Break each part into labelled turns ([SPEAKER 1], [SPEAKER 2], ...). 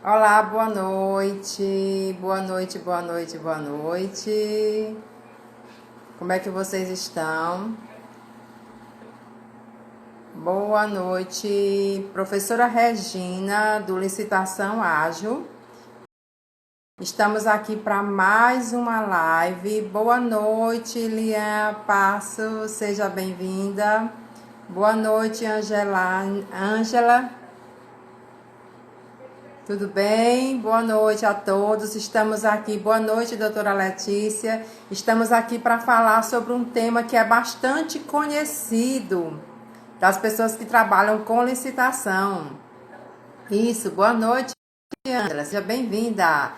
[SPEAKER 1] Olá, boa noite. Boa noite, boa noite, boa noite. Como é que vocês estão? Boa noite, professora Regina, do Licitação Ágil. Estamos aqui para mais uma live. Boa noite, Lian Passo, seja bem-vinda. Boa noite, Ângela. Tudo bem? Boa noite a todos. Estamos aqui. Boa noite, doutora Letícia. Estamos aqui para falar sobre um tema que é bastante conhecido das pessoas que trabalham com licitação. Isso, boa noite, Ângela. Seja bem-vinda.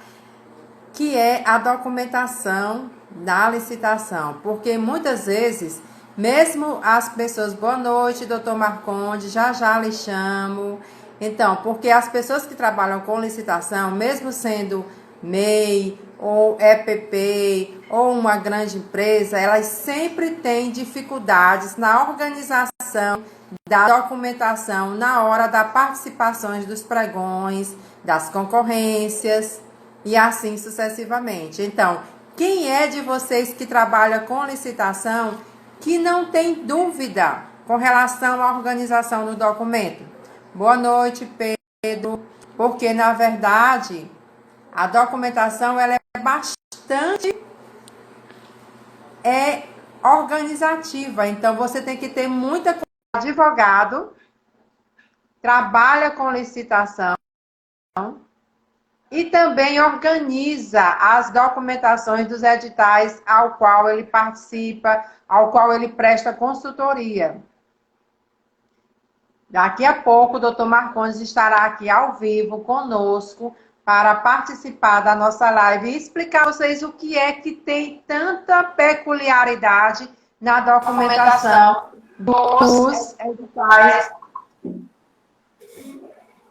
[SPEAKER 1] Que é a documentação da licitação. Porque muitas vezes, mesmo as pessoas... Boa noite, doutor Marconde. Já lhe chamo. Então, porque as pessoas que trabalham com licitação, mesmo sendo MEI ou EPP ou uma grande empresa, elas sempre têm dificuldades na organização da documentação na hora da participação dos pregões, das concorrências e assim sucessivamente. Então, quem é de vocês que trabalha com licitação que não tem dúvida com relação à organização do documento? Boa noite, Pedro. Porque, na verdade, a documentação ela é bastante organizativa. Então, você tem que ter muita coisa. Advogado trabalha com licitação e também organiza as documentações dos editais ao qual ele participa, ao qual ele presta consultoria. Daqui a pouco, o doutor Marcondes estará aqui ao vivo conosco para participar da nossa live e explicar a vocês o que é que tem tanta peculiaridade na documentação dos editais.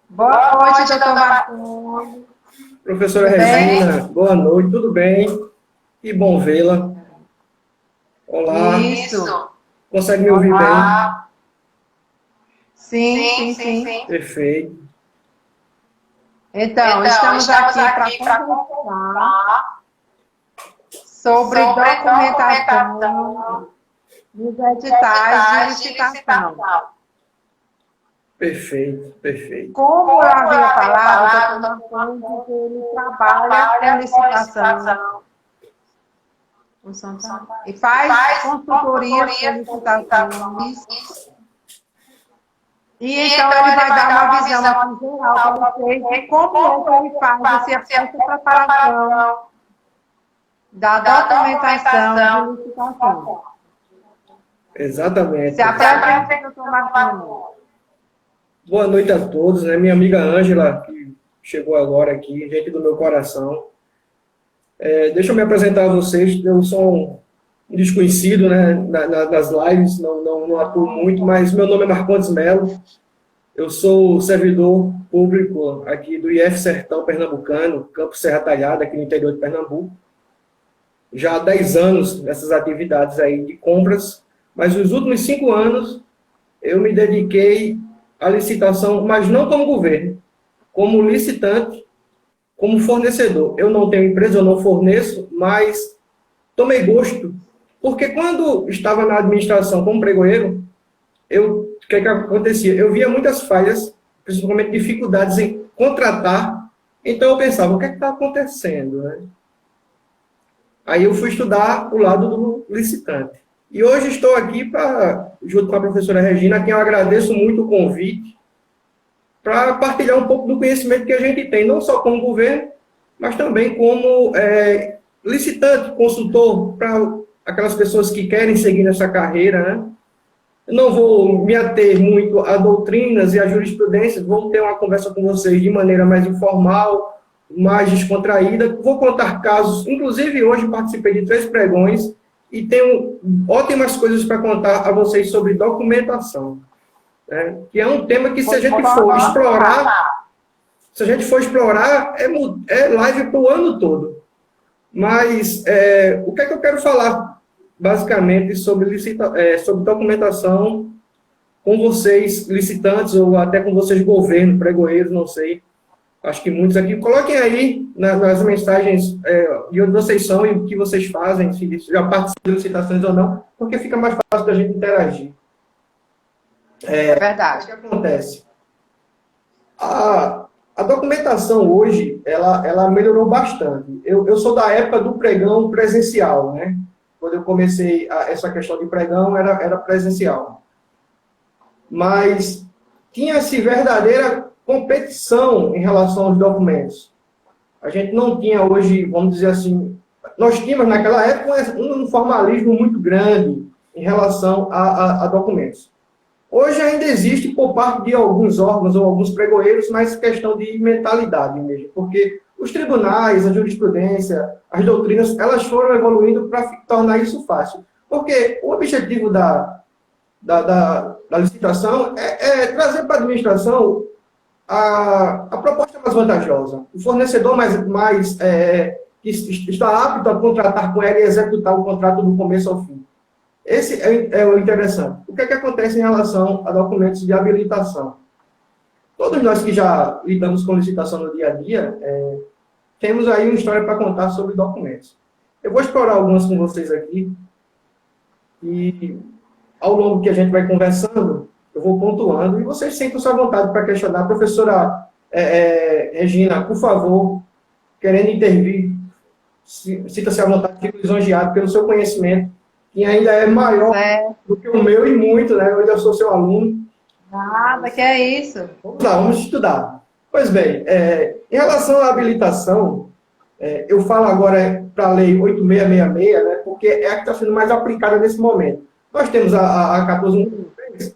[SPEAKER 1] Boa noite, doutor Marcondes.
[SPEAKER 2] Professora Regina, boa noite, tudo bem? Que bom vê-la. Olá.
[SPEAKER 1] Isso.
[SPEAKER 2] Consegue me ouvir bem?
[SPEAKER 1] Sim.
[SPEAKER 2] Perfeito.
[SPEAKER 1] Então, estamos aqui para conversar sobre documentação dos editais de licitação.
[SPEAKER 2] Perfeito.
[SPEAKER 1] Como eu havia falado, o doutor Marcondes, ele trabalha com licitação. E faz consultoria de licitações. E então ele vai dar uma visão aqui geral para vocês de como é que ele faz essa preparação da documentação de licitação.
[SPEAKER 2] Exatamente.
[SPEAKER 1] Se apresenta, doutor Marcondes.
[SPEAKER 2] Boa noite a todos, né? Minha amiga Ângela, que chegou agora aqui, gente do meu coração. Deixa eu me apresentar a vocês. Eu sou um desconhecido, né, nas lives, não atuo muito, mas meu nome é Marcondes Melo. Eu sou servidor público aqui do IF Sertão Pernambucano, Campo Serra Talhada, aqui no interior de Pernambuco. Já há 10 anos nessas atividades aí de compras, mas nos últimos 5 anos eu me dediquei à licitação, mas não como governo, como licitante, como fornecedor. Eu não tenho empresa, eu não forneço, mas tomei gosto, porque quando estava na administração como pregoeiro, o que acontecia? Eu via muitas falhas, principalmente dificuldades em contratar, então eu pensava, o que está acontecendo, né? Aí eu fui estudar o lado do licitante. E hoje estou aqui junto com a professora Regina, a quem eu agradeço muito o convite, para partilhar um pouco do conhecimento que a gente tem, não só como governo, mas também como licitante, consultor, para aquelas pessoas que querem seguir nessa carreira, né? Eu não vou me ater muito a doutrinas e a jurisprudência, vou ter uma conversa com vocês de maneira mais informal, mais descontraída. Vou contar casos, inclusive hoje participei de 3 pregões e tenho ótimas coisas para contar a vocês sobre documentação, né? Que é um tema que se a gente for explorar, é live para o ano todo. Mas o que é que eu quero falar, basicamente, sobre documentação com vocês, licitantes, ou até com vocês, governo, pregoeiros, não sei. Acho que muitos aqui. Coloquem aí nas mensagens de onde vocês são e o que vocês fazem, se já participam de licitações ou não, porque fica mais fácil da gente interagir.
[SPEAKER 1] É verdade.
[SPEAKER 2] O que acontece? A documentação hoje, ela melhorou bastante. Eu sou da época do pregão presencial, né? Quando eu comecei essa questão de pregão, era presencial. Mas tinha-se verdadeira competição em relação aos documentos. A gente não tinha hoje, vamos dizer assim, nós tínhamos naquela época um formalismo muito grande em relação a documentos. Hoje ainda existe por parte de alguns órgãos ou alguns pregoeiros, mas questão de mentalidade mesmo, porque os tribunais, a jurisprudência, as doutrinas, elas foram evoluindo para tornar isso fácil. Porque o objetivo da licitação é trazer para a administração a proposta mais vantajosa. O fornecedor que está apto a contratar com ela e executar o contrato do começo ao fim. Esse é o interessante. O que acontece em relação a documentos de habilitação? Todos nós que já lidamos com licitação no dia a dia, temos aí uma história para contar sobre documentos. Eu vou explorar algumas com vocês aqui, e ao longo que a gente vai conversando, eu vou pontuando, e vocês sentem-se à vontade para questionar. Professora Regina, por favor, querendo intervir, sinta-se à vontade, fico lisonjeado pelo seu conhecimento, que ainda é maior do que o meu e muito, né? Eu ainda sou seu aluno.
[SPEAKER 1] Nada, que é isso.
[SPEAKER 2] Vamos lá, vamos estudar. Pois bem, em relação à habilitação, eu falo agora para a Lei 8666, né? Porque é a que está sendo mais aplicada nesse momento. Nós temos a 14.1,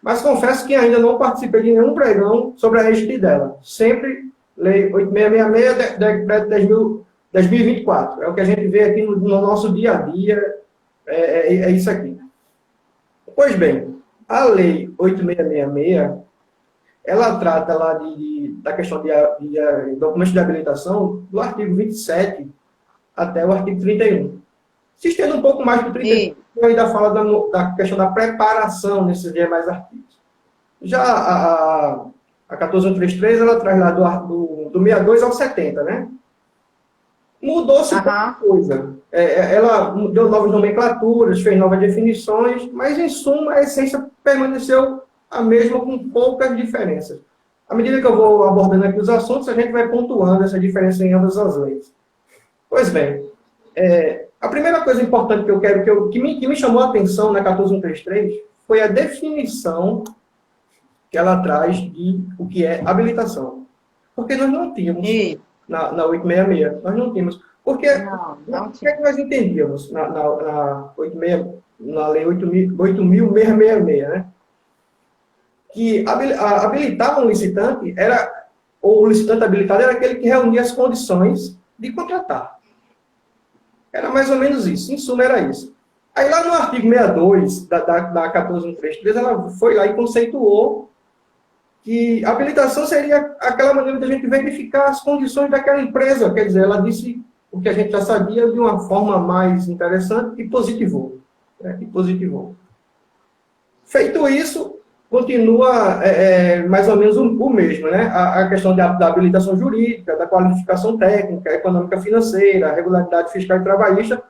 [SPEAKER 2] mas confesso que ainda não participei de nenhum pregão sobre a égide dela. Sempre Lei 8666, decreto 10.024. É o que a gente vê aqui no nosso dia a dia. É isso aqui. Pois bem, a Lei 8666, ela trata lá da questão de documentos de habilitação do artigo 27 até o artigo 31. Se estende um pouco mais do 31, eu ainda falo da questão da preparação nesses demais artigos. Já a 14.133, ela traz lá do 62 ao 70, né? Mudou-se muita coisa. Ela deu novas nomenclaturas, fez novas definições, mas, em suma, a essência permaneceu a mesma, com poucas diferenças. À medida que eu vou abordando aqui os assuntos, a gente vai pontuando essa diferença em ambas as leis. Pois bem, a primeira coisa importante que eu quero, que me chamou a atenção na 14.133, foi a definição que ela traz de o que é habilitação. Porque nós não tínhamos... Na 866, nós não tínhamos. Porque o que é que nós entendíamos na Lei 8.666, né? Que habilitar um licitante ou o licitante habilitado era aquele que reunia as condições de contratar. Era mais ou menos isso. Em suma, era isso. Aí lá no artigo 62 da 14.133, ela foi lá e conceituou que a habilitação seria aquela maneira de a gente verificar as condições daquela empresa. Quer dizer, ela disse o que a gente já sabia de uma forma mais interessante e positivou. Feito isso, continua mais ou menos o mesmo, né? A questão da habilitação jurídica, da qualificação técnica, econômica financeira, regularidade fiscal e trabalhista,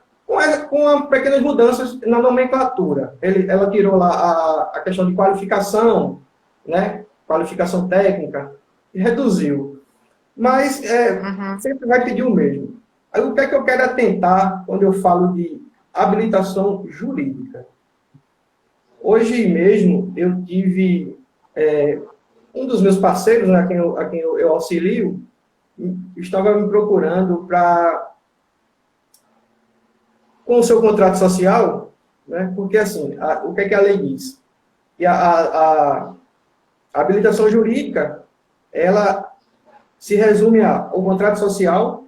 [SPEAKER 2] com pequenas mudanças na nomenclatura. Ela tirou lá a questão de qualificação, né? Qualificação técnica, e reduziu. Mas sempre vai pedir o mesmo. Aí o que é que eu quero atentar quando eu falo de habilitação jurídica? Hoje mesmo eu tive um dos meus parceiros, né, a quem eu auxilio, estava me procurando com o seu contrato social, né, porque assim, o que é que a lei diz? Que a habilitação jurídica, ela se resume ao contrato social,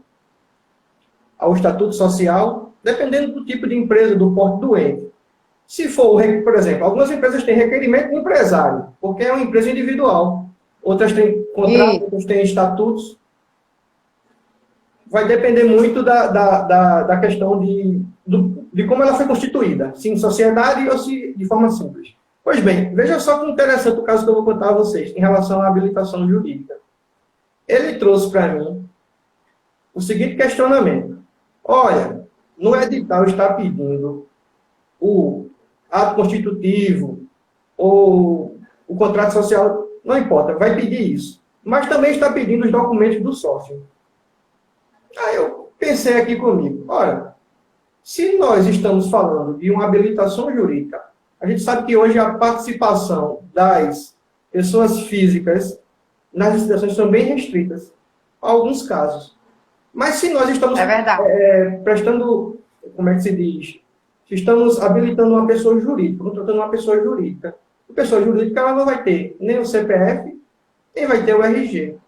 [SPEAKER 2] ao estatuto social, dependendo do tipo de empresa, do porte do ente. Se for, por exemplo, algumas empresas têm requerimento de empresário, porque é uma empresa individual. Outras têm contratos, outras têm estatutos. Vai depender muito da questão de como ela foi constituída, se em sociedade ou se de forma simples. Pois bem, veja só que interessante o caso que eu vou contar a vocês em relação à habilitação jurídica. Ele trouxe para mim o seguinte questionamento. Olha, no edital está pedindo o ato constitutivo ou o contrato social, não importa, vai pedir isso. Mas também está pedindo os documentos do sócio. Aí eu pensei aqui comigo, olha, se nós estamos falando de uma habilitação jurídica, a gente sabe que hoje a participação das pessoas físicas nas licitações são bem restritas, em alguns casos. Mas se nós estamos prestando, como é que se diz? Se estamos habilitando uma pessoa jurídica, contratando uma pessoa jurídica, a pessoa jurídica ela não vai ter nem o CPF, nem vai ter o RG.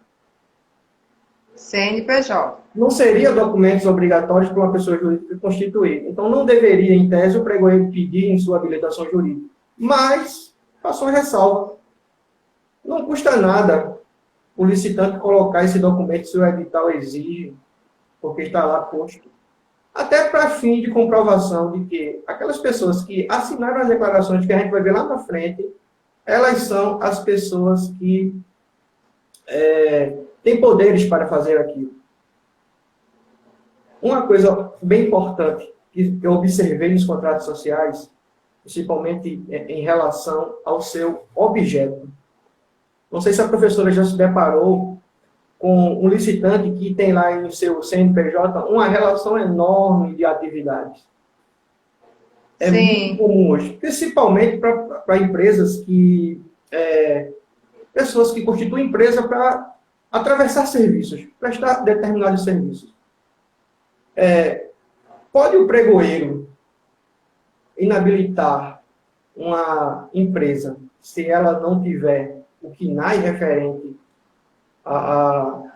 [SPEAKER 1] CNPJ.
[SPEAKER 2] Não seria documentos obrigatórios para uma pessoa jurídica constituir. Então, não deveria, em tese, o pregoeiro pedir em sua habilitação jurídica. Mas, faço uma ressalva. Não custa nada o licitante colocar esse documento se o edital exige, porque está lá posto. Até para fim de comprovação de que aquelas pessoas que assinaram as declarações que a gente vai ver lá na frente, elas são as pessoas que têm poderes para fazer aquilo. Uma coisa bem importante que eu observei nos contratos sociais, principalmente em relação ao seu objeto. Não sei se a professora já se deparou com um licitante que tem lá em seu CNPJ uma relação enorme de atividades. É muito comum hoje, principalmente para empresas que... pessoas que constituem empresa para atravessar serviços, prestar determinados serviços. Pode o pregoeiro inabilitar uma empresa se ela não tiver o KNAI referente ao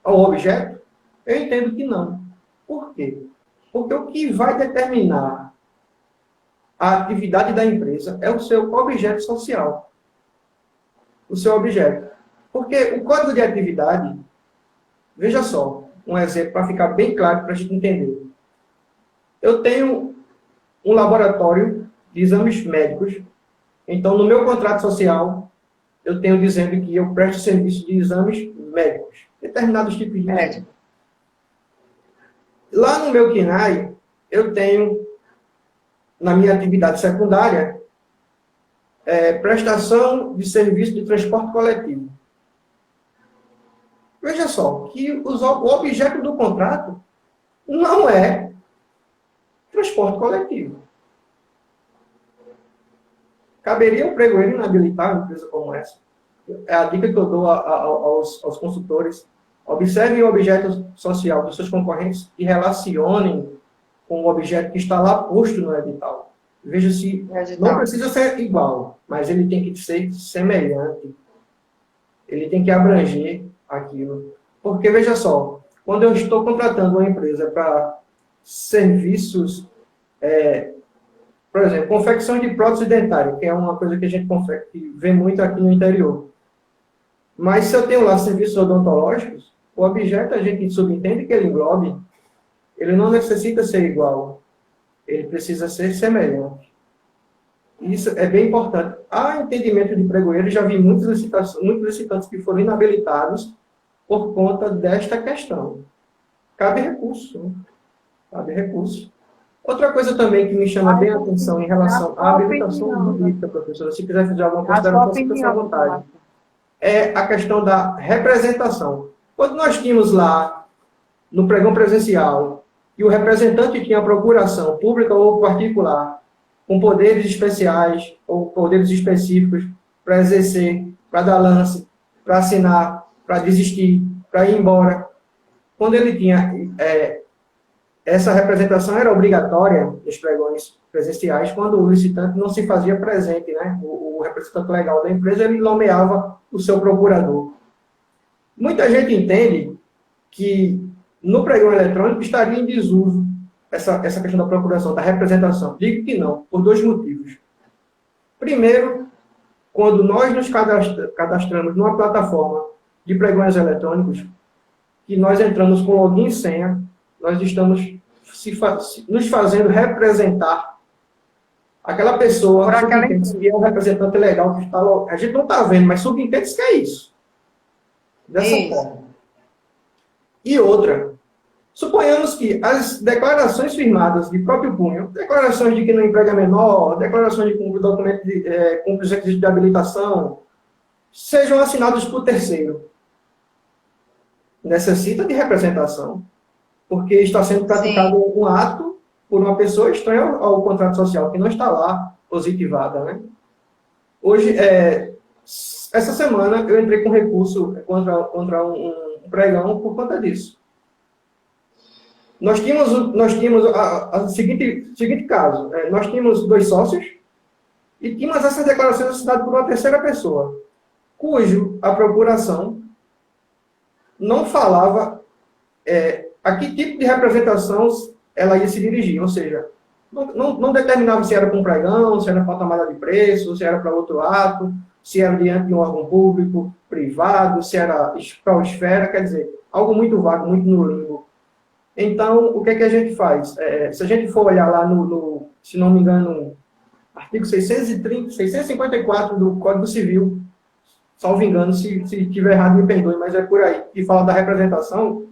[SPEAKER 2] objeto? Eu entendo que não. Por quê? Porque o que vai determinar a atividade da empresa é o seu objeto social. O seu objeto. Porque o código de atividade, veja só, um exemplo para ficar bem claro para a gente entender. Eu tenho um laboratório de exames médicos, então no meu contrato social eu tenho dizendo que eu presto serviço de exames médicos, determinados tipos de médicos. Lá no meu KNAI, eu tenho, na minha atividade secundária, prestação de serviço de transporte coletivo. Veja só, que o objeto do contrato não é transporte coletivo. Caberia o pregoeiro inabilitar uma empresa como essa? É a dica que eu dou aos consultores. Observem o objeto social dos seus concorrentes e relacionem com o objeto que está lá posto no edital. Veja se não precisa ser igual, mas ele tem que ser semelhante. Ele tem que abranger aquilo. Porque, veja só, quando eu estou contratando uma empresa para serviços, por exemplo, confecção de prótese dentária, que é uma coisa que a gente vê muito aqui no interior. Mas se eu tenho lá serviços odontológicos, o objeto a gente subentende que ele englobe, ele não necessita ser igual, ele precisa ser semelhante. Isso é bem importante. Há entendimento de pregoeiro, já vi muitos licitantes que foram inabilitados por conta desta questão. Cabe recurso. Né? Cabe recurso. Outra coisa também que me chama bem a atenção em relação à habilitação jurídica, professora, se quiser fazer alguma consideração, fique à vontade. É a questão da representação. Quando nós tínhamos lá, no pregão presencial, e o representante tinha procuração pública ou particular, com poderes especiais ou poderes específicos para exercer, para dar lance, para assinar, para desistir, para ir embora. Quando ele tinha... essa representação era obrigatória nos pregões presenciais, quando o licitante não se fazia presente, né? O representante legal da empresa, ele nomeava o seu procurador. Muita gente entende que no pregão eletrônico estaria em desuso essa questão da procuração, da representação. Digo que não, por dois motivos. Primeiro, quando nós nos cadastramos numa plataforma de pregões eletrônicos, que nós entramos com login e senha, nós estamos nos fazendo representar aquela pessoa que é o representante legal que está lá. A gente não está vendo, mas subentende que é isso. Dessa forma. E outra, suponhamos que as declarações firmadas de próprio punho, declarações de que não emprega menor, declarações de cumprir documento de cumprir os requisitos de habilitação, sejam assinados por terceiro. Necessita de representação, porque está sendo praticado um ato por uma pessoa estranha ao contrato social, que não está lá positivada, né? Hoje, essa semana, eu entrei com recurso contra um pregão por conta disso. Nós tínhamos o seguinte caso. Nós tínhamos 2 sócios e tínhamos essas declarações assinadas por uma terceira pessoa, cujo a procuração não falava a que tipo de representação ela ia se dirigir, ou seja, não determinava se era para um pregão, se era para tomada de preço, se era para outro ato, se era diante de um órgão público, privado, se era para a esfera, quer dizer, algo muito vago, muito no limbo. Então, o que é que a gente faz? Se a gente for olhar lá se não me engano, artigo 654 do Código Civil, salvo engano, se estiver errado, me perdoe, mas é por aí, e fala da representação,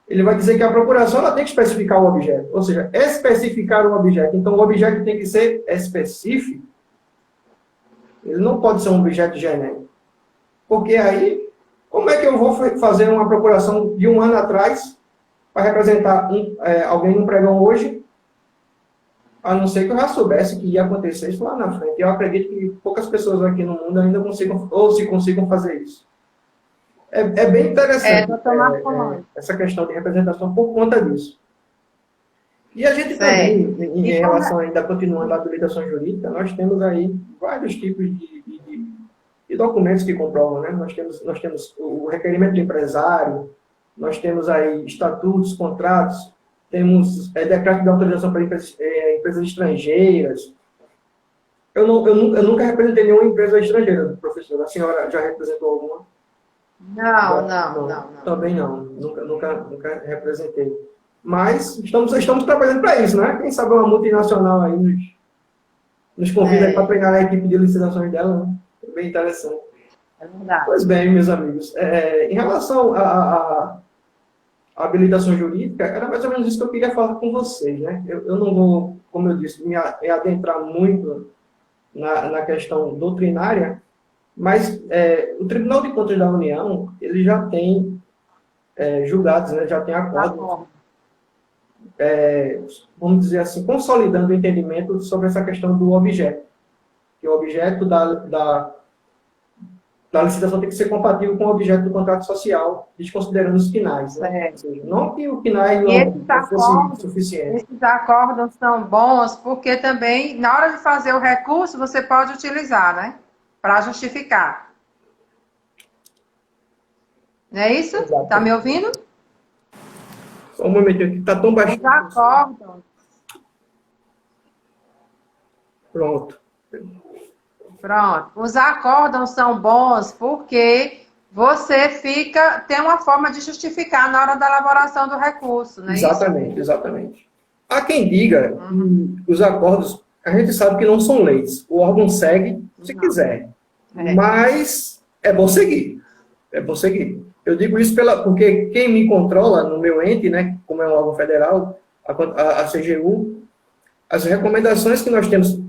[SPEAKER 2] ele vai dizer que a procuração ela tem que especificar o objeto, ou seja, especificar o objeto. Então, o objeto tem que ser específico, ele não pode ser um objeto genérico. Porque aí, como é que eu vou fazer uma procuração de um ano atrás para representar alguém num pregão hoje, a não ser que eu já soubesse que ia acontecer isso lá na frente. Eu acredito que poucas pessoas aqui no mundo ainda consigam fazer isso. É bem interessante essa questão de representação por conta disso. E a gente também, em relação ainda, continuando a habilitação jurídica, nós temos aí vários tipos de documentos que comprovam, né? Nós temos o requerimento do empresário, nós temos aí estatutos, contratos, temos decreto de autorização para empresas estrangeiras. Eu nunca representei nenhuma empresa estrangeira, professor. A senhora já representou alguma?
[SPEAKER 1] Não.
[SPEAKER 2] Também não. Nunca representei. Mas estamos trabalhando para isso, né? Quem sabe uma multinacional aí nos convida para treinar a equipe de licitações dela, né? É bem interessante.
[SPEAKER 1] É verdade.
[SPEAKER 2] Pois bem, meus amigos, em relação à habilitação jurídica, era mais ou menos isso que eu queria falar com vocês, né? Eu não vou, como eu disse, me adentrar muito na questão doutrinária, mas o Tribunal de Contas da União, ele já tem julgados, né? Já tem acordos, vamos dizer assim, consolidando o entendimento sobre essa questão do objeto. Que o objeto da licitação tem que ser compatível com o objeto do contrato social, desconsiderando os finais. Né? Ou seja, não que o final não fosse suficiente.
[SPEAKER 1] Esses acordos são bons porque também, na hora de fazer o recurso, você pode utilizar, né? Para justificar. Não é isso? Está me ouvindo?
[SPEAKER 2] Só um momentinho aqui, está tão baixinho.
[SPEAKER 1] Os acordos.
[SPEAKER 2] Pronto.
[SPEAKER 1] Os acórdãos são bons porque você tem uma forma de justificar na hora da elaboração do recurso, não é
[SPEAKER 2] isso? Exatamente. Há quem diga que os acordos, a gente sabe que não são leis. O órgão segue se quiser. Mas é bom seguir. É bom seguir. Eu digo isso porque quem me controla no meu ente, né, como é um órgão federal, a CGU, as recomendações que nós temos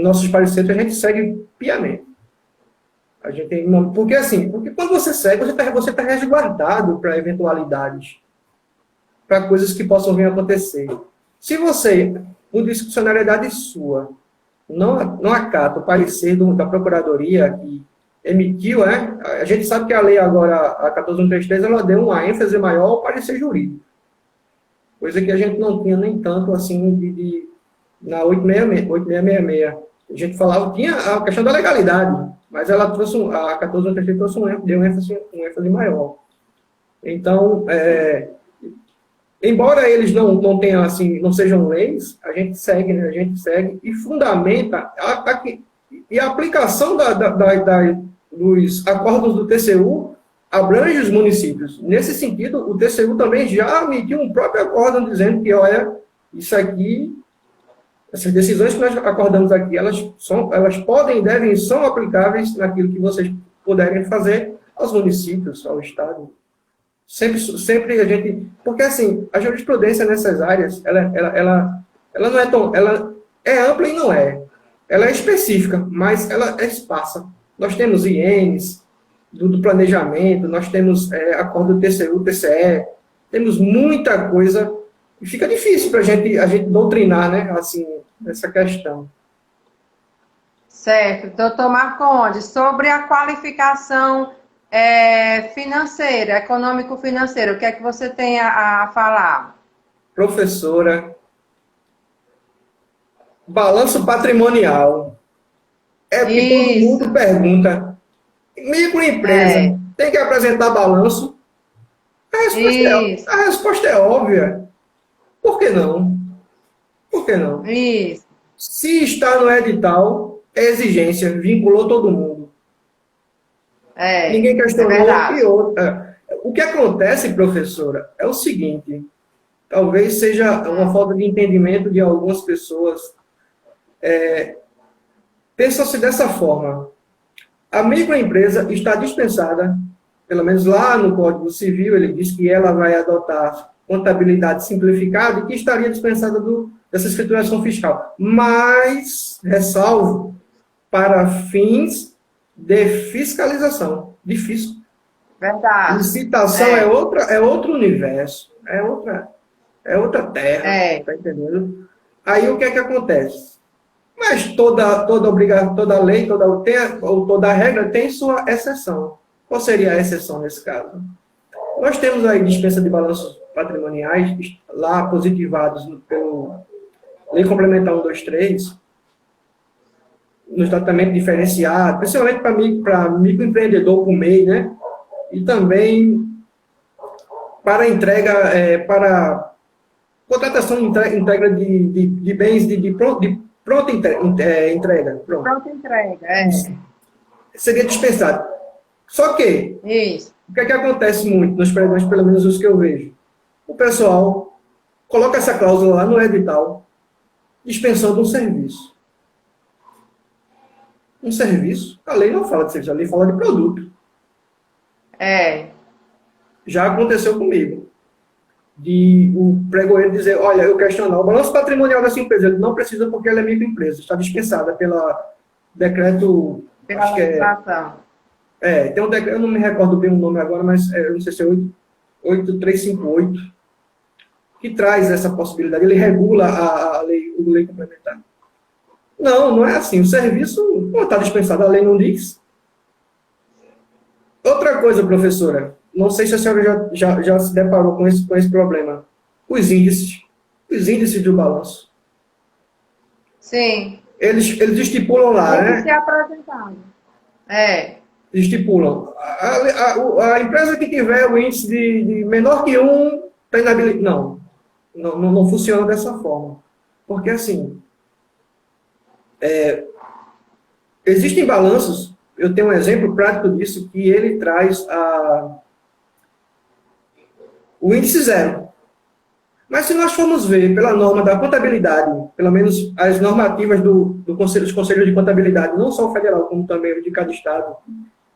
[SPEAKER 2] nossos pareceres, a gente segue piamente. Porque quando você segue, você está resguardado para eventualidades, para coisas que possam vir a acontecer. Se você, por discricionariedade sua, não acata o parecer da Procuradoria que emitiu, a gente sabe que a lei agora, a 14133, ela deu uma ênfase maior ao parecer jurídico. Coisa que a gente não tinha nem tanto assim na 8666. A gente falava, tinha a questão da legalidade, mas ela trouxe, a 14133 deu um ênfase maior. Então, embora eles não tenham, assim, não sejam leis, a gente segue, né? A gente segue e fundamenta e a aplicação dos acordos do TCU abrange os municípios. Nesse sentido, o TCU também já emitiu um próprio acordo dizendo que, olha, isso aqui, essas decisões que nós acordamos aqui, elas podem e devem, são aplicáveis naquilo que vocês puderem fazer aos municípios, ao Estado. Sempre a gente... Porque, assim, a jurisprudência nessas áreas, ela não é tão... Ela é ampla e não é. Ela é específica, mas ela é esparsa. Nós temos INs do planejamento, nós temos acordo do TCU, TCE, temos muita coisa, e fica difícil para a gente doutrinar, né, assim, essa questão.
[SPEAKER 1] Certo. Doutor Marcondes, sobre a qualificação financeira, econômico-financeira, o que é que você tem a falar?
[SPEAKER 2] Professora, balanço patrimonial. É o que todo mundo pergunta. Microempresa, tem que apresentar balanço? A resposta é óbvia. Por que não? Por que não?
[SPEAKER 1] Isso.
[SPEAKER 2] Se está no edital, é exigência, vinculou todo mundo. Ninguém questionou. E outra. O que acontece, professora, é o seguinte, talvez seja uma falta de entendimento de algumas pessoas. Pensa-se dessa forma. A microempresa está dispensada, pelo menos lá no Código Civil, ele diz que ela vai adotar contabilidade simplificada e que estaria dispensada dessa escrituração fiscal. Mas, ressalvo, para fins de fiscalização, de fisco.
[SPEAKER 1] Verdade.
[SPEAKER 2] Licitação é outro universo, é outra terra, tá entendendo? Aí o que é que acontece? Mas toda lei, toda regra tem sua exceção. Qual seria a exceção nesse caso? Nós temos aí dispensa de balanços patrimoniais, lá positivados pelo Lei Complementar 123, no tratamento diferenciado, principalmente para microempreendedor com MEI, né? E também para entrega, para contratação e entrega de bens de pronta entrega. Pronto.
[SPEAKER 1] Pronta entrega,
[SPEAKER 2] Seria dispensado. Só que, o que é que acontece muito nos pregões, pelo menos os que eu vejo? O pessoal coloca essa cláusula lá no edital, dispensando um serviço. Um serviço, a lei não fala de serviço, a lei fala de produto. Já aconteceu comigo. De o pregoeiro dizer, olha, eu questionar o balanço patrimonial dessa empresa, ele não precisa porque ela é microempresa, está dispensada pela decreto...
[SPEAKER 1] Pela legislação.
[SPEAKER 2] Tem um decreto, eu não me recordo bem o nome agora, mas eu não sei se é 8358, que traz essa possibilidade, ele regula a lei complementar. Não é assim, o serviço não está dispensado, a lei não diz. Outra coisa, professora, não sei se a senhora já se deparou com esse problema. Os índices do balanço.
[SPEAKER 1] Sim.
[SPEAKER 2] Eles estipulam lá,
[SPEAKER 1] tem
[SPEAKER 2] né?
[SPEAKER 1] que ser apresentado.
[SPEAKER 2] Estipulam. A empresa que tiver o índice de menor que 1, está inabilitada. Não funciona dessa forma. Porque, assim, existem balanços, eu tenho um exemplo prático disso, que ele traz o índice 0. Mas se nós formos ver pela norma da contabilidade, pelo menos as normativas dos conselhos de contabilidade, não só o federal, como também o de cada estado,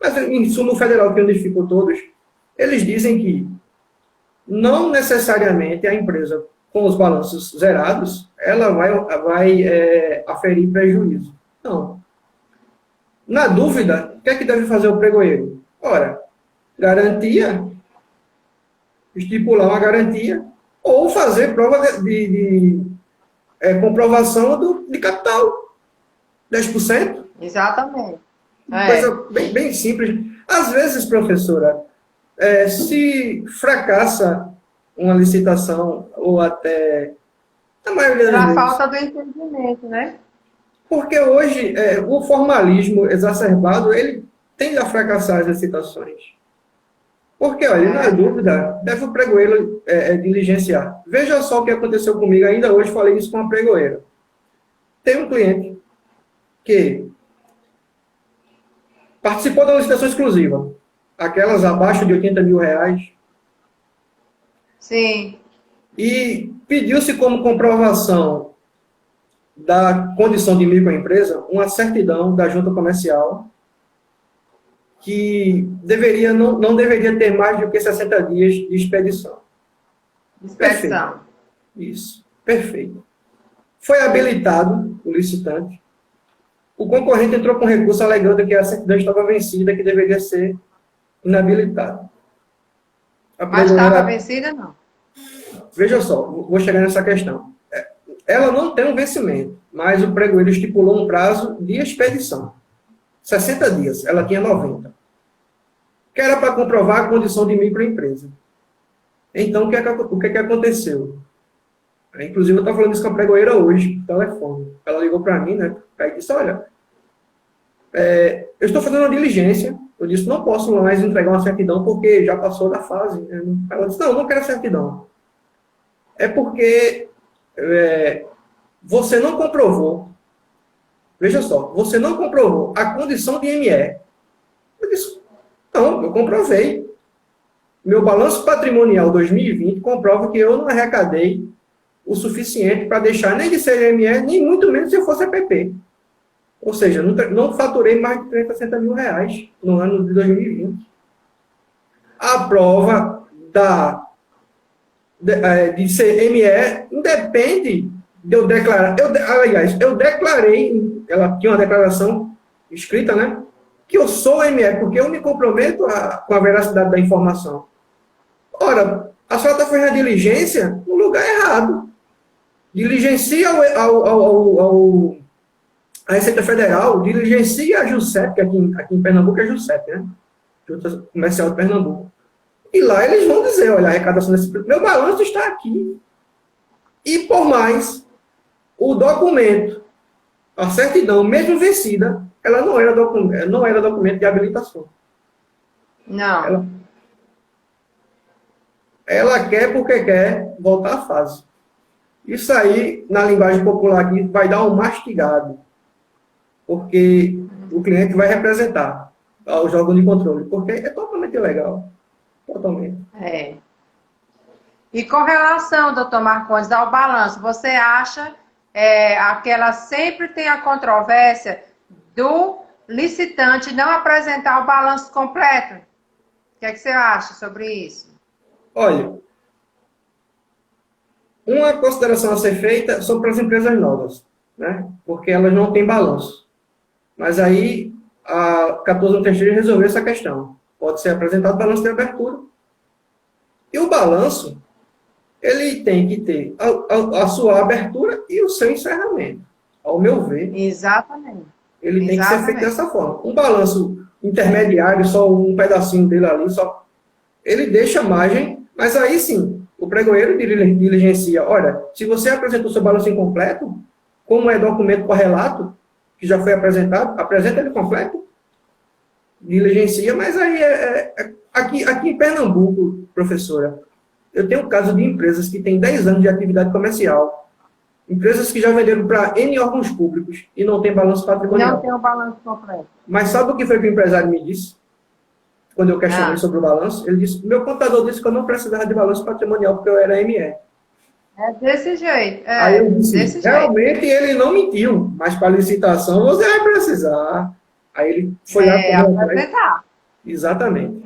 [SPEAKER 2] mas em suma o federal que unificou todos, eles dizem que não necessariamente a empresa com os balanços zerados, ela vai aferir prejuízo. Não. Na dúvida, o que é que deve fazer o pregoeiro? Ora, garantia, estipular uma garantia, ou fazer prova de comprovação de capital. 10%.
[SPEAKER 1] Exatamente.
[SPEAKER 2] Coisa bem simples. Às vezes, professora, se fracassa uma licitação, ou até a maioria das vezes...
[SPEAKER 1] falta do entendimento, né?
[SPEAKER 2] Porque hoje o formalismo exacerbado, ele tende a fracassar as licitações. Porque, olha, na dúvida, deve o pregoeiro diligenciar. Veja só o que aconteceu comigo, ainda hoje falei isso com uma pregoeira. Tem um cliente que participou da licitação exclusiva, aquelas abaixo de R$80 mil.
[SPEAKER 1] Sim.
[SPEAKER 2] E pediu-se como comprovação da condição de microempresa uma certidão da junta comercial que não deveria ter mais do que 60 dias de expedição.
[SPEAKER 1] Inspeção.
[SPEAKER 2] Isso, perfeito. Foi habilitado o licitante. O concorrente entrou com recurso alegando que a certidão estava vencida, que deveria ser inabilitado.
[SPEAKER 1] Mas estava vencida, não.
[SPEAKER 2] Veja só, vou chegar nessa questão. Ela não tem um vencimento, mas o pregoeiro estipulou um prazo de expedição. 60 dias, ela tinha 90. Que era para comprovar a condição de microempresa. Então, o que aconteceu? Inclusive, eu estava falando isso com a pregoeira hoje, no telefone. Ela ligou para mim, né? Aí disse, olha, eu estou fazendo uma diligência. Eu disse, não posso mais entregar uma certidão porque já passou da fase. Ela disse, não quero certidão. É porque você não comprovou. Veja só, você não comprovou a condição de ME. Eu disse, não, eu comprovei. Meu balanço patrimonial 2020 comprova que eu não arrecadei o suficiente para deixar nem de ser ME, nem muito menos se eu fosse EPP. Ou seja, não faturei mais de 30, 60 mil reais no ano de 2020. A prova de ser ME independe de eu declarar. Aliás, eu declarei, ela tinha uma declaração escrita, né? Que eu sou ME, porque eu me comprometo com a veracidade da informação. Ora, a senhora está fazendo a diligência no lugar errado. Diligencia a Receita Federal, diligencia a JUSEP, que aqui em Pernambuco é JUSEP, né? Junta Comercial de Pernambuco. E lá eles vão dizer, olha, a arrecadação desse... Meu balanço está aqui. E por mais, o documento, a certidão, mesmo vencida, ela não era documento de habilitação.
[SPEAKER 1] Não.
[SPEAKER 2] Ela quer porque quer voltar à fase. Isso aí, na linguagem popular aqui, vai dar um mastigado. Porque o cliente vai representar os órgãos de controle. Porque é totalmente ilegal. Totalmente.
[SPEAKER 1] E com relação, doutor Marcondes, ao balanço, você acha que ela sempre tem a controvérsia do licitante não apresentar o balanço completo? O que é que você acha sobre isso?
[SPEAKER 2] Olha, uma consideração a ser feita sobre as empresas novas, né? Porque elas não têm balanço. Mas aí a 14ª resolveu essa questão. Pode ser apresentado balanço de abertura. E o balanço, ele tem que ter a sua abertura e o seu encerramento. Ao meu ver.
[SPEAKER 1] Exatamente.
[SPEAKER 2] Ele tem que ser feito dessa forma. Um balanço intermediário, só um pedacinho dele ali, ele deixa margem, mas aí sim, o pregoeiro diligencia. Olha, se você apresentou seu balanço incompleto, como é documento correlato, que já foi apresentado, apresenta ele completo, diligencia, mas aí aqui em Pernambuco, professora, eu tenho um caso de empresas que têm 10 anos de atividade comercial, empresas que já venderam para N órgãos públicos e não tem balanço patrimonial.
[SPEAKER 1] Não tem o balanço completo.
[SPEAKER 2] Mas sabe o que foi que o empresário me disse? Quando eu questionei sobre o balanço, ele disse, meu contador disse que eu não precisava de balanço patrimonial porque eu era ME.
[SPEAKER 1] É desse jeito.
[SPEAKER 2] Aí eu disse, realmente ele não mentiu, mas para licitação você vai precisar. Aí ele foi lá
[SPEAKER 1] apresentar.
[SPEAKER 2] Exatamente.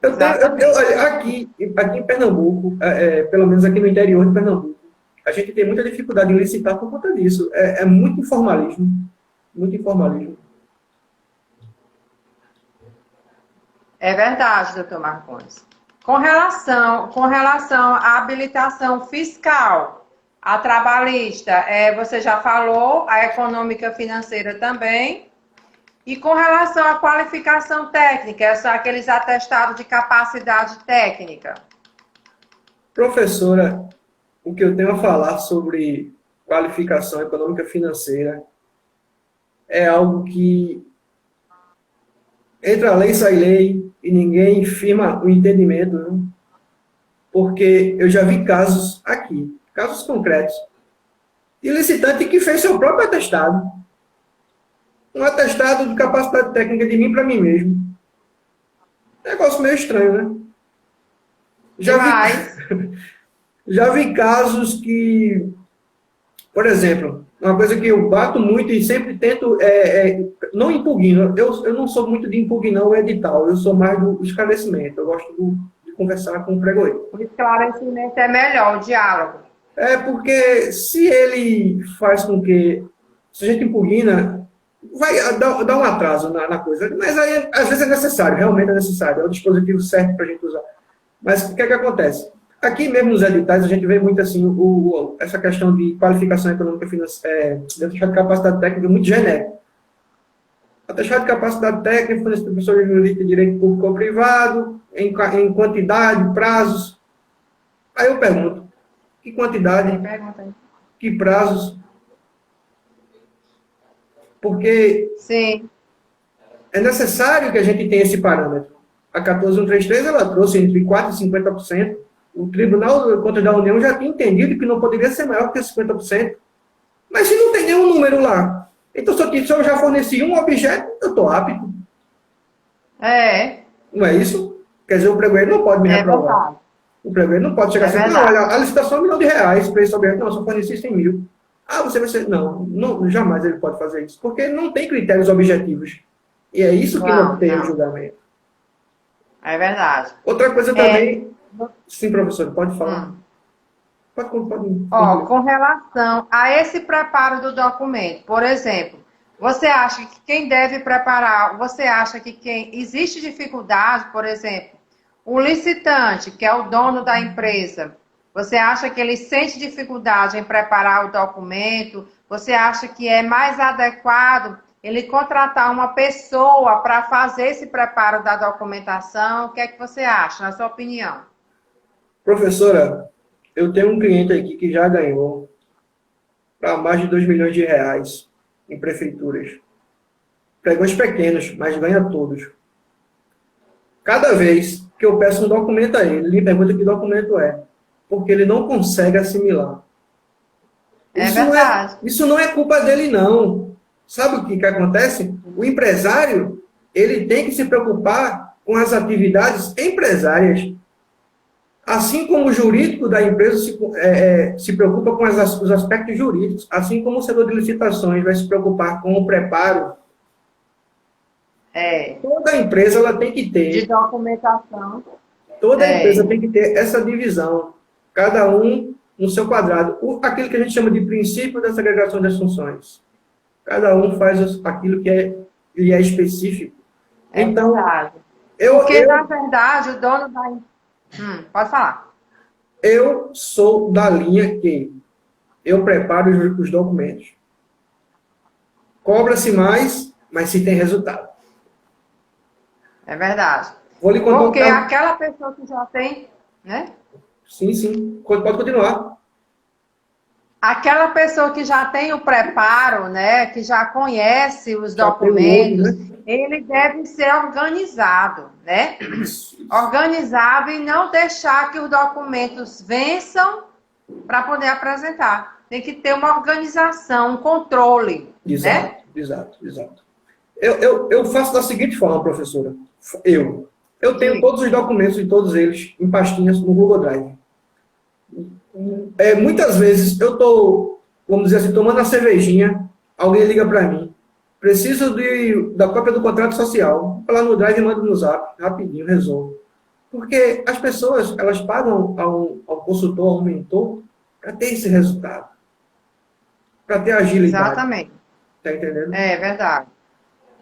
[SPEAKER 1] Exatamente.
[SPEAKER 2] Aqui em Pernambuco, pelo menos aqui no interior de Pernambuco, a gente tem muita dificuldade em licitar por conta disso. É muito informalismo. Muito informalismo.
[SPEAKER 1] É verdade, doutor Marcondes. Com relação à habilitação fiscal, a trabalhista, você já falou, a econômica financeira também. E com relação à qualificação técnica, são aqueles atestados de capacidade técnica.
[SPEAKER 2] Professora, o que eu tenho a falar sobre qualificação econômica financeira é algo que entra lei, sai lei, e ninguém firma o entendimento, né? Porque eu já vi casos aqui, casos concretos, de licitante que fez seu próprio atestado. Um atestado de capacidade técnica de mim para mim mesmo. Negócio meio estranho, né? Já vi casos que, por exemplo, uma coisa que eu bato muito e sempre tento, não impugno, eu não sou muito de impugnar o edital, eu sou mais do esclarecimento, eu gosto de conversar com o pregoeiro.
[SPEAKER 1] O esclarecimento é melhor, o diálogo.
[SPEAKER 2] É porque se ele faz com que, se a gente impugna, vai dar um atraso na coisa, mas aí às vezes é necessário, realmente é necessário, é o dispositivo certo para a gente usar. Mas o que é que acontece? Aqui mesmo nos editais a gente vê muito assim, essa questão de qualificação econômica financeira, de capacidade técnica muito genérica. Atestado de capacidade técnica, professor de direito público ou privado, em quantidade, prazos. Aí eu pergunto, que quantidade, que prazos? Porque
[SPEAKER 1] Sim.
[SPEAKER 2] é necessário que a gente tenha esse parâmetro. A 14133 ela trouxe entre 4% e 50%. O Tribunal de Contas da União já tinha entendido que não poderia ser maior que 50%. Mas se não tem nenhum número lá, então se eu já forneci um objeto, eu estou apto. Não é isso? Quer dizer, o pregoeiro não pode me reprovar.
[SPEAKER 1] Verdade.
[SPEAKER 2] O pregoeiro não pode chegar assim, não, olha, a licitação é R$ 1.000.000 para esse objeto, não, eu só forneci 100 mil. Ah, você vai ser... Não, jamais ele pode fazer isso, porque não tem critérios objetivos. E é isso que não tem o julgamento.
[SPEAKER 1] É verdade.
[SPEAKER 2] Outra coisa também... Sim, professor, pode falar. Pode.
[SPEAKER 1] Com relação a esse preparo do documento, por exemplo, você acha que quem deve preparar, existe dificuldade, por exemplo, o licitante, que é o dono da empresa, você acha que ele sente dificuldade em preparar o documento? Você acha que é mais adequado ele contratar uma pessoa para fazer esse preparo da documentação? O que é que você acha, na sua opinião?
[SPEAKER 2] Professora, eu tenho um cliente aqui que já ganhou para mais de R$ 2 milhões em prefeituras. Pregões pequenos, mas ganha todos. Cada vez que eu peço um documento a ele, ele me pergunta que documento é, porque ele não consegue assimilar. Isso não é culpa dele, não. Sabe o que acontece? O empresário, ele tem que se preocupar com as atividades empresárias. Assim como o jurídico da empresa se preocupa com os aspectos jurídicos, assim como o setor de licitações vai se preocupar com o preparo. Toda empresa ela tem que ter.
[SPEAKER 1] De documentação.
[SPEAKER 2] Toda empresa tem que ter essa divisão. Cada um no seu quadrado. Aquilo que a gente chama de princípio da segregação das funções. Cada um faz aquilo que lhe é específico. Então,
[SPEAKER 1] verdade. Porque, na verdade, o dono da... pode falar.
[SPEAKER 2] Eu sou da linha que eu preparo os documentos. Cobra-se mais, mas se tem resultado.
[SPEAKER 1] É verdade.
[SPEAKER 2] Vou lhe contar
[SPEAKER 1] porque aquela pessoa que já tem, né?
[SPEAKER 2] Sim. Pode continuar.
[SPEAKER 1] Aquela pessoa que já tem o preparo, né? Que já conhece os documentos, ele deve ser organizado, né? Organizado e não deixar que os documentos vençam para poder apresentar. Tem que ter uma organização, um controle.
[SPEAKER 2] Exato, né? Exato. Eu faço da seguinte forma, professora. Eu tenho todos os documentos de todos eles em pastinhas no Google Drive. Muitas vezes eu estou, vamos dizer assim, tomando a cervejinha, alguém liga para mim, preciso da cópia do contrato social, vou lá no Drive e mando no Zap, rapidinho, resolvo. Porque as pessoas, elas pagam ao consultor, ao mentor, para ter esse resultado. Para ter agilidade.
[SPEAKER 1] Exatamente.
[SPEAKER 2] Está entendendo?
[SPEAKER 1] É verdade.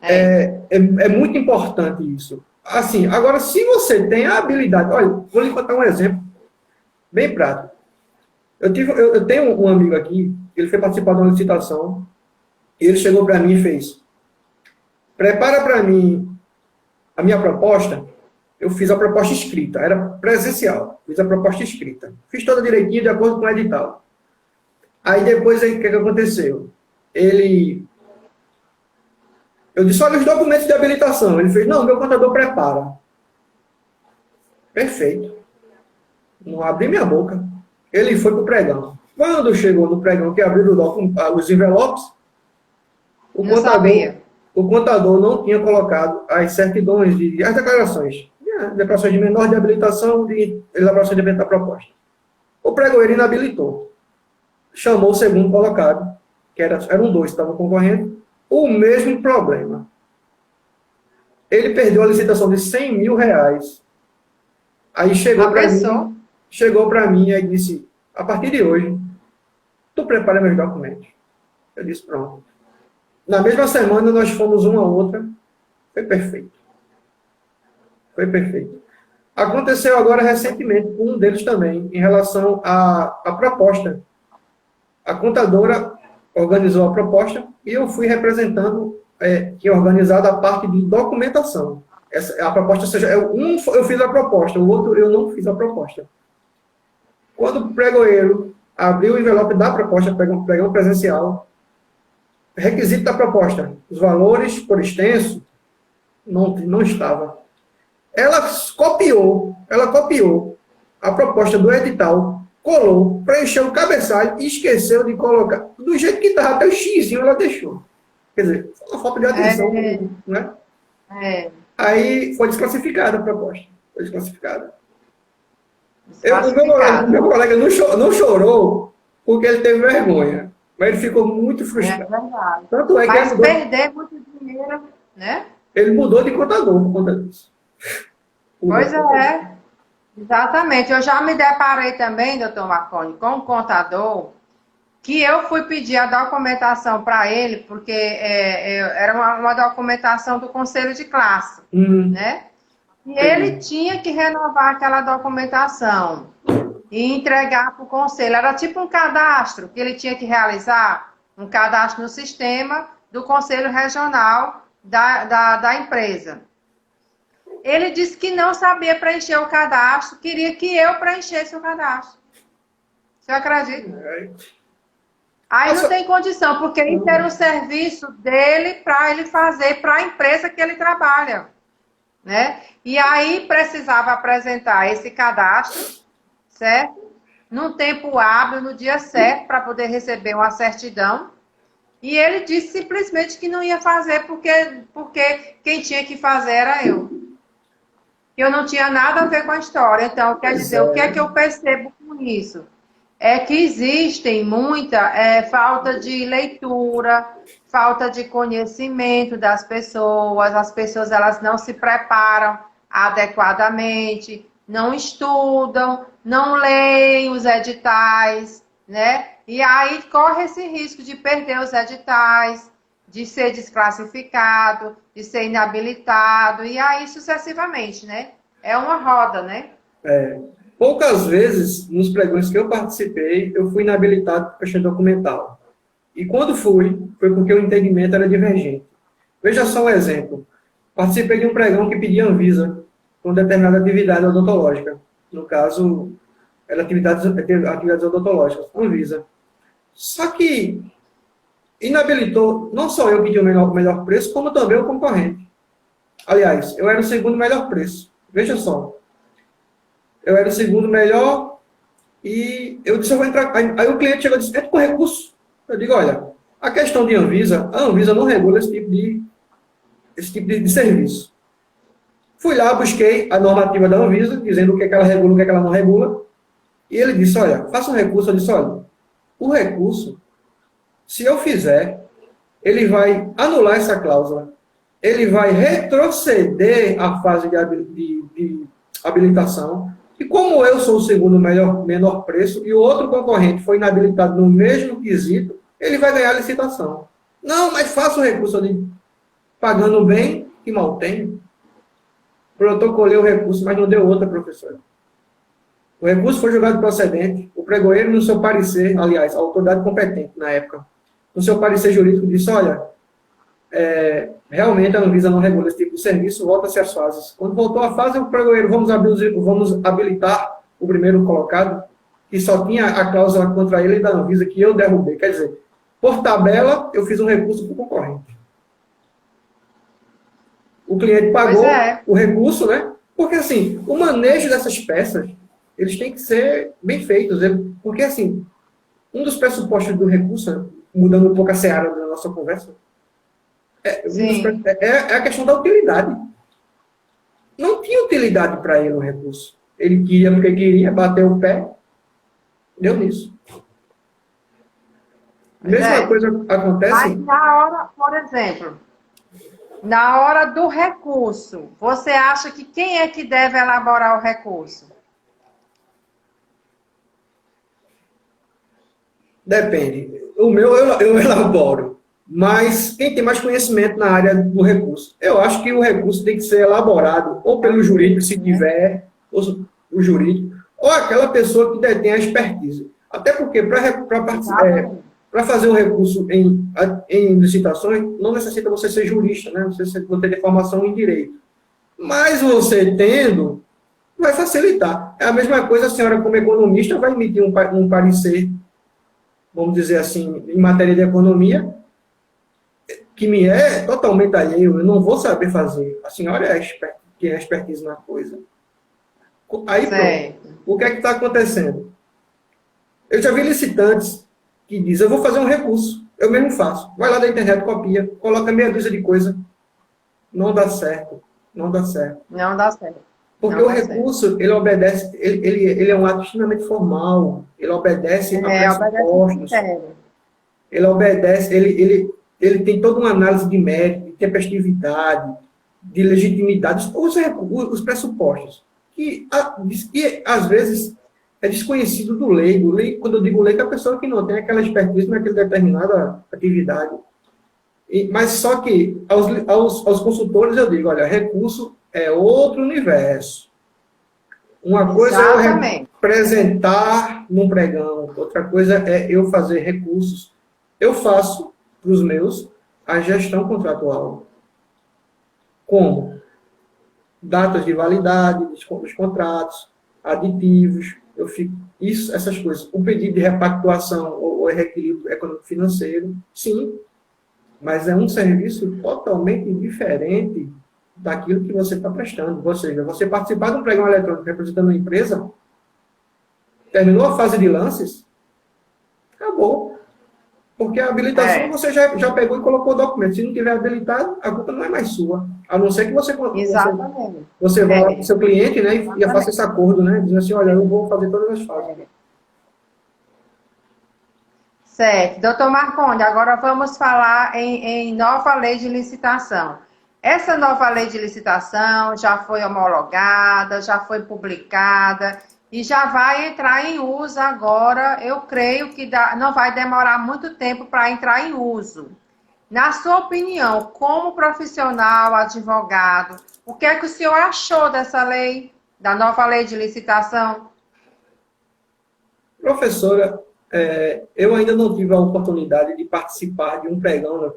[SPEAKER 2] É muito importante isso. Assim, agora, se você tem a habilidade... Olha, vou lhe contar um exemplo bem prático. Eu tenho um amigo aqui, ele foi participar de uma licitação, e ele chegou para mim e fez: prepara para mim a minha proposta. Eu fiz a proposta escrita, era presencial, fiz a proposta escrita. Fiz toda direitinho, de acordo com o edital. Aí depois, o que aconteceu? Eu disse: olha os documentos de habilitação. Ele fez: não, meu contador prepara. Perfeito. Não abri minha boca. Ele foi para o pregão. Quando chegou no pregão, que abriu os envelopes, o contador não tinha colocado as certidões, as declarações. Declarações de menor de habilitação, de elaboração de evento da proposta. O pregoeiro inabilitou. Chamou o segundo colocado, eram dois que estavam concorrendo, o mesmo problema. Ele perdeu a licitação de R$ 100.000. Aí chegou para mim e disse, a partir de hoje, tu prepara meus documentos. Eu disse, pronto. Na mesma semana, nós fomos uma a outra. Foi perfeito. Foi perfeito. Aconteceu agora recentemente com um deles também, em relação à proposta. A contadora organizou a proposta e eu fui representando, que organizado a parte de documentação. A proposta, ou seja, eu fiz a proposta, o outro eu não fiz a proposta. Quando o pregoeiro abriu o envelope da proposta, pregão presencial, requisito da proposta, os valores por extenso, não estava. Ela copiou a proposta do edital, colou, preencheu o cabeçalho e esqueceu de colocar. Do jeito que estava, até o xizinho ela deixou. Quer dizer, foi uma falta de atenção, né? Aí foi desclassificada a proposta. Foi desclassificada. O meu colega não chorou porque ele teve vergonha, mas ele ficou muito frustrado.
[SPEAKER 1] É verdade.
[SPEAKER 2] Tanto é que
[SPEAKER 1] mas perder muito dinheiro, né?
[SPEAKER 2] Ele mudou de contador por conta disso.
[SPEAKER 1] Pois é, exatamente. Eu já me deparei também, doutor Marconi, com um contador que eu fui pedir a documentação para ele, porque era uma documentação do conselho de classe, né? E ele tinha que renovar aquela documentação e entregar para o conselho. Era tipo um cadastro que ele tinha que realizar, um cadastro no sistema do conselho regional da empresa. Ele disse que não sabia preencher o cadastro, queria que eu preenchesse o cadastro. Você acredita? Aí não tem condição, porque isso era um serviço dele para ele fazer para a empresa que ele trabalha, né? E aí precisava apresentar esse cadastro, certo? Num tempo hábil, no dia certo, para poder receber uma certidão. E ele disse simplesmente que não ia fazer, porque quem tinha que fazer era eu. Eu não tinha nada a ver com a história. Então, quer dizer, o que é que eu percebo com isso? É que existem muita falta de leitura, falta de conhecimento das pessoas. As pessoas elas não se preparam adequadamente, não estudam, não leem os editais, né? E aí corre esse risco de perder os editais, de ser desclassificado, de ser inabilitado, e aí sucessivamente, né? É uma roda, né?
[SPEAKER 2] Poucas vezes, nos pregões que eu participei, eu fui inabilitado por questão documental. E quando foi porque o entendimento era divergente. Veja só um exemplo. Participei de um pregão que pedia Anvisa para uma determinada atividade odontológica. No caso, era atividades odontológicas, Anvisa. Só que inabilitou, não só eu que tinha o melhor preço, como também o concorrente. Aliás, eu era o segundo melhor preço. Veja só. Eu era o segundo melhor e eu disse, eu vou entrar. Aí o cliente chegou e disse, entra com recurso. Eu digo, olha, a questão de Anvisa, a Anvisa não regula esse tipo de serviço. Fui lá, busquei a normativa da Anvisa, dizendo o que é que ela regula, o que é que ela não regula. E ele disse, olha, faça um recurso. Eu disse, olha, o recurso, se eu fizer, ele vai anular essa cláusula. Ele vai retroceder a fase de habilitação. E como eu sou o segundo menor preço e o outro concorrente foi inabilitado no mesmo quesito, ele vai ganhar a licitação. Não, mas faça o recurso ali. Pagando bem, que mal tem. Protocolei o recurso, mas não deu outra, professora. O recurso foi julgado procedente. O pregoeiro, no seu parecer, aliás, a autoridade competente na época, no seu parecer jurídico, disse, olha, realmente a Anvisa não regula esse tipo de serviço, volta-se às fases. Quando voltou a fase, o pregoeiro, vamos habilitar o primeiro colocado, que só tinha a cláusula contra ele da Anvisa que eu derrubei. Quer dizer, por tabela, eu fiz um recurso para o concorrente. O cliente pagou o recurso, né? Porque, assim, o manejo dessas peças, eles têm que ser bem feitos. Porque, assim, um dos pressupostos do recurso, mudando um pouco a seara da nossa conversa, é a questão da utilidade. Não tinha utilidade para ele o recurso. Ele queria porque queria, bateu o pé, deu nisso. Mesma coisa acontece.
[SPEAKER 1] Mas na hora, por exemplo, na hora do recurso, você acha que quem é que deve elaborar o recurso?
[SPEAKER 2] Depende. O meu eu elaboro, mas quem tem mais conhecimento na área do recurso? Eu acho que o recurso tem que ser elaborado ou pelo jurídico, se tiver, ou o jurídico, ou aquela pessoa que detém a expertise. Até porque para fazer um recurso em licitações, não necessita você ser jurista, né? Você ter formação em direito. Mas você tendo, vai facilitar. É a mesma coisa, a senhora, como economista, vai emitir um parecer, vamos dizer assim, em matéria de economia, que me é totalmente alheio, eu não vou saber fazer. A senhora é que é expertise na coisa. Aí pronto. O que é que está acontecendo? Eu já vi licitantes que dizem, eu vou fazer um recurso, eu mesmo faço. Vai lá da internet, copia, coloca meia dúzia de coisa. Não dá certo. Não dá certo.
[SPEAKER 1] Não dá certo.
[SPEAKER 2] Porque o recurso, ele obedece, ele é um ato extremamente formal, ele obedece a pressupostos. Ele obedece, ele tem toda uma análise de mérito, de tempestividade, de legitimidade, os pressupostos, que às vezes é desconhecido do leigo. Quando eu digo leigo, é a pessoa que não tem aquela expertise naquela determinada atividade. Mas só que aos consultores eu digo, olha, recurso é outro universo. Uma coisa é eu apresentar num pregão, outra coisa é eu fazer recursos. Eu faço para os meus a gestão contratual. Como? Datas de validade dos contratos, aditivos, essas coisas. O pedido de repactuação ou reequilíbrio econômico-financeiro, sim, mas é um serviço totalmente diferente daquilo que você está prestando. Ou seja, você participar de um pregão eletrônico representando uma empresa, terminou a fase de lances, acabou. Porque a habilitação você já pegou e colocou o documento. Se não tiver habilitado, a culpa não é mais sua. A não ser que você vá para o seu cliente, né, e faça esse acordo, né, dizendo assim, olha, eu vou fazer todas as fases.
[SPEAKER 1] Certo. Doutor Marcondes, agora vamos falar em nova lei de licitação. Essa nova lei de licitação já foi homologada, já foi publicada e já vai entrar em uso agora. Eu creio que não vai demorar muito tempo para entrar em uso. Na sua opinião, como profissional, advogado, o que é que o senhor achou dessa lei, da nova lei de licitação?
[SPEAKER 2] Professora, eu ainda não tive a oportunidade de participar de um pregão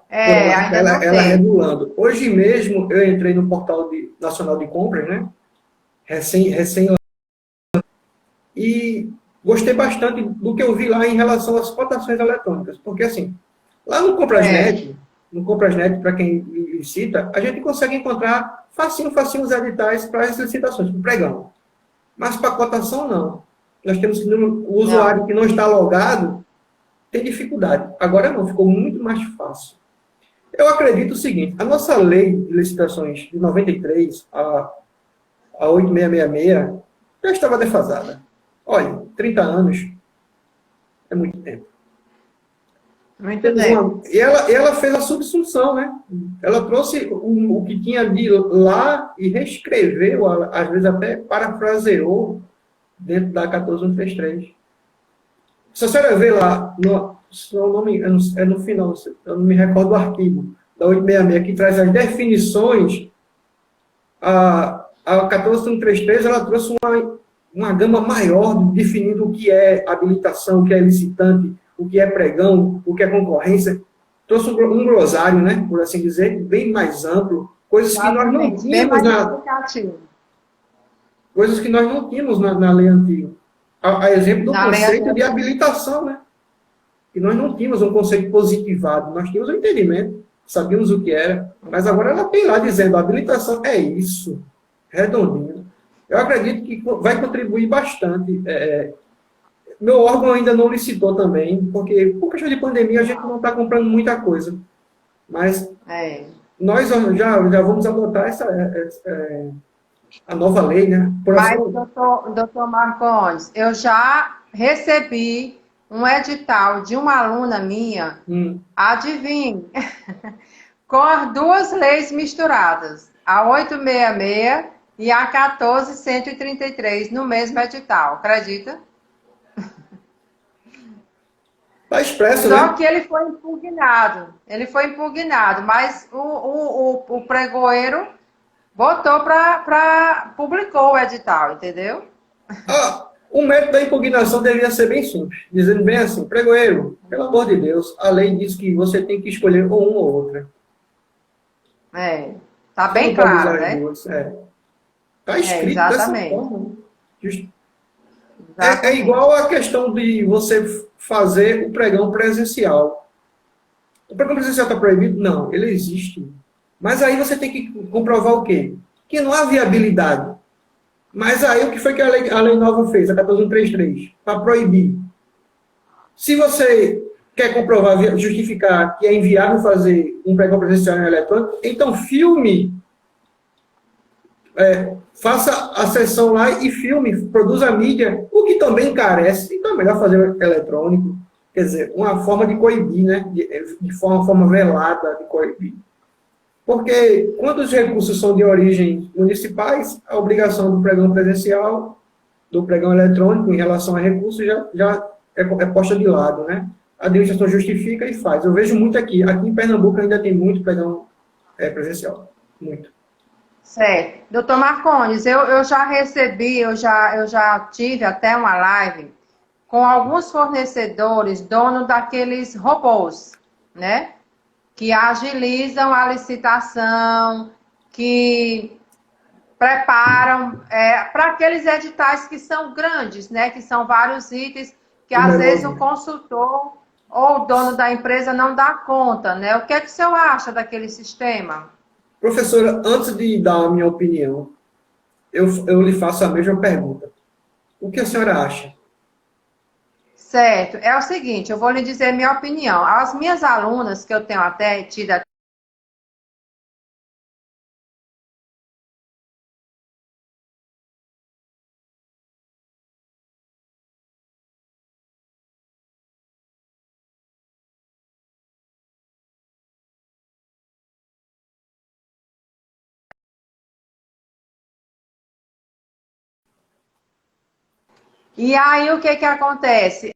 [SPEAKER 2] ela regulando. Hoje mesmo eu entrei no portal nacional de compras, né? Recém e gostei bastante do que eu vi lá em relação às cotações eletrônicas, porque assim, lá no Comprasnet, para quem licita, a gente consegue encontrar facinho os editais para as licitações, para o pregão. Mas para cotação, não. Nós temos que, o usuário que não está logado tem dificuldade. Agora não, ficou muito mais fácil. Eu acredito o seguinte, a nossa lei de licitações de 93, a 8666, já estava defasada. Olha, 30 anos é muito tempo.
[SPEAKER 1] Muito tempo.
[SPEAKER 2] E ela fez a subsunção, né? Ela trouxe o que tinha de lá e reescreveu, às vezes até parafraseou dentro da 14133. Se a senhora ver lá, no final, eu não me recordo do artigo da 866, que traz as definições, a 14133, ela trouxe uma gama maior definindo o que é habilitação, o que é licitante, o que é pregão, o que é concorrência. Trouxe um glossário, né, por assim dizer, bem mais amplo, coisas que nós não tínhamos na lei antiga. A exemplo do conceito de habilitação, né? Que nós não tínhamos um conceito positivado, nós tínhamos um entendimento, sabíamos o que era, mas agora ela tem lá dizendo, a habilitação é isso, redondinho. Eu acredito que vai contribuir bastante. Meu órgão ainda não licitou também, porque por questão de pandemia a gente não está comprando muita coisa. Mas nós já vamos adotar a nova lei, né?
[SPEAKER 1] Mas, doutor Marcondes, eu já recebi um edital de uma aluna minha,
[SPEAKER 2] Hum.
[SPEAKER 1] adivinhe, com as duas leis misturadas, a 866 e a 14.133 no mesmo edital, acredita?
[SPEAKER 2] Tá expresso,
[SPEAKER 1] Só
[SPEAKER 2] né?
[SPEAKER 1] que ele foi impugnado, mas o pregoeiro botou publicou o edital, entendeu?
[SPEAKER 2] Ah, o método da impugnação deveria ser bem simples, dizendo bem assim, pregoeiro, pelo amor de Deus, a lei diz que você tem que escolher ou uma ou outra.
[SPEAKER 1] É, tá
[SPEAKER 2] Você não
[SPEAKER 1] bem
[SPEAKER 2] pode
[SPEAKER 1] claro,
[SPEAKER 2] usar as
[SPEAKER 1] né?
[SPEAKER 2] duas. É. Tá
[SPEAKER 1] É,
[SPEAKER 2] escrito dessa
[SPEAKER 1] exatamente,
[SPEAKER 2] forma. Né? É
[SPEAKER 1] exatamente.
[SPEAKER 2] igual a questão de você fazer o pregão presencial. O pregão presencial está proibido? Não, ele existe. Mas aí você tem que comprovar o quê? Que não há viabilidade. Mas aí o que foi que a lei nova fez, a 14.133? Para proibir. Se você quer comprovar, justificar que é inviável fazer um pregão presencial em eletrônico, então filme, faça a sessão lá e filme, produza a mídia, o que também encarece, então é melhor fazer eletrônico. Quer dizer, uma forma de coibir, né? De forma velada de coibir. Porque quando os recursos são de origem municipais, a obrigação do pregão presencial, do pregão eletrônico em relação a recursos já é posta de lado, né? A administração justifica e faz. Eu vejo muito aqui. Aqui em Pernambuco ainda tem muito pregão presencial. Muito.
[SPEAKER 1] Certo. Doutor Marcones, eu já recebi, eu já tive até uma live com alguns fornecedores, dono daqueles robôs, né? Que agilizam a licitação, que preparam para aqueles editais que são grandes, né? Que são vários itens que às vezes o
[SPEAKER 2] Numeroso.
[SPEAKER 1] consultor ou o dono da empresa não dá conta, né? O que é que o senhor acha daquele sistema?
[SPEAKER 2] Professora, antes de dar a minha opinião, eu lhe faço a mesma pergunta. O que a senhora acha?
[SPEAKER 1] Certo. É o seguinte, eu vou lhe dizer minha opinião. As minhas alunas, que eu tenho até tido. E aí, o que que acontece?